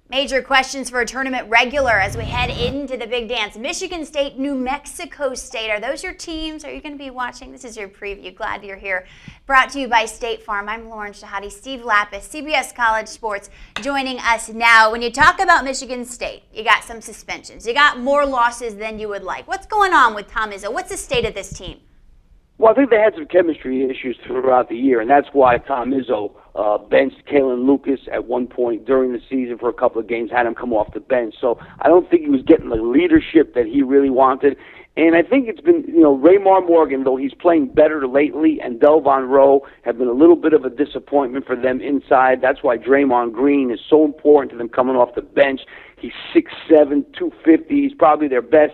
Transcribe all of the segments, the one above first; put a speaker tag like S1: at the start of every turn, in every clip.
S1: Major questions for a tournament regular as we head into the big dance. Michigan State, New Mexico State. Are those your teams? Are you going to be watching? This is your preview. Glad you're here. Brought to you by State Farm. I'm Lauren Shehadi. Steve Lappas, CBS College Sports, joining us now. When you talk about Michigan State, you got some suspensions. You got more losses than you would like. What's going on with Tom Izzo? What's the state of this team?
S2: Well, I think they had some chemistry issues throughout the year, and that's why Tom Izzo benched Kalen Lucas at one point during the season for a couple of games, had him come off the bench. So I don't think he was getting the leadership that he really wanted. And I think it's been, Raymar Morgan, though he's playing better lately, and Delvon Rowe have been a little bit of a disappointment for them inside. That's why Draymond Green is so important to them coming off the bench. He's 6'7", 250. He's probably their best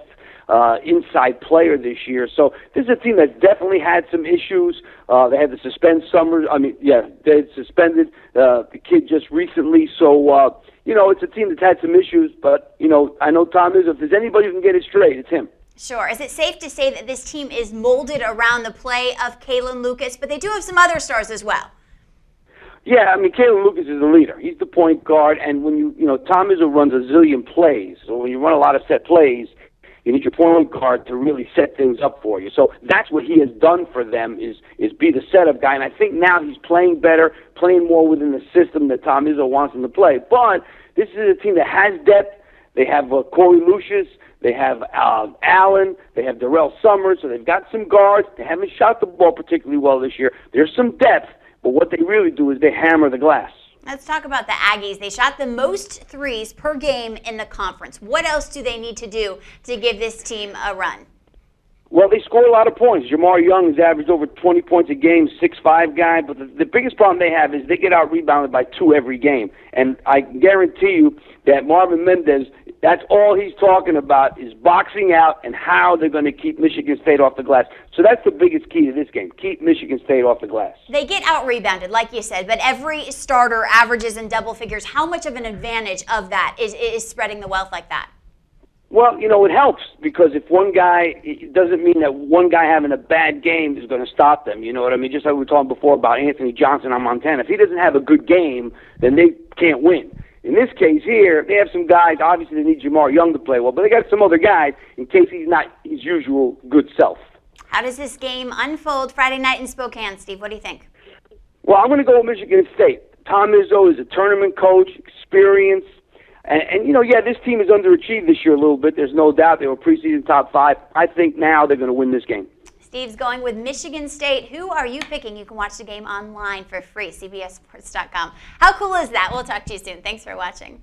S2: inside player this year. So this is a team that's definitely had some issues. They had to suspend Summers. They had suspended the kid just recently. So, it's a team that's had some issues. But, I know Tom Izzo, if there's anybody who can get it straight, it's him.
S1: Sure. Is it safe to say that this team is molded around the play of Kalen Lucas? But they do have some other stars as well.
S2: Yeah, Kalen Lucas is the leader. He's the point guard. And when Tom Izzo runs a zillion plays. So when you run a lot of set plays, you need your point guard to really set things up for you. So that's what he has done for them is be the setup guy. And I think now he's playing better, playing more within the system that Tom Izzo wants him to play. But this is a team that has depth. They have Corey Lucius. They have Allen. They have Darrell Summers. So they've got some guards. They haven't shot the ball particularly well this year. There's some depth. But what they really do is they hammer the glass.
S1: Let's talk about the Aggies. They shot the most threes per game in the conference. What else do they need to do to give this team a run?
S2: Well, they score a lot of points. Jamar Young has averaged over 20 points a game, 6'5" guy. But the biggest problem they have is they get out-rebounded by 2 every game. And I guarantee you that Marvin Mendez, that's all he's talking about is boxing out and how they're going to keep Michigan State off the glass. So that's the biggest key to this game, keep Michigan State off the glass.
S1: They get out-rebounded, like you said, but every starter averages in double figures. How much of an advantage of that is spreading the wealth like that?
S2: Well, it helps because if one guy, it doesn't mean that one guy having a bad game is going to stop them. You know what I mean? Just like we were talking before about Anthony Johnson on Montana. If he doesn't have a good game, then they can't win. In this case here, they have some guys, obviously they need Jamar Young to play well, but they got some other guys in case he's not his usual good self.
S1: How does this game unfold Friday night in Spokane, Steve? What do you think?
S2: Well, I'm going to go with Michigan State. Tom Izzo is a tournament coach, experience. And this team has underachieved this year a little bit. There's no doubt. They were preseason top 5. I think now they're going to win this game.
S1: Steve's going with Michigan State. Who are you picking? You can watch the game online for free, cbssports.com. How cool is that? We'll talk to you soon. Thanks for watching.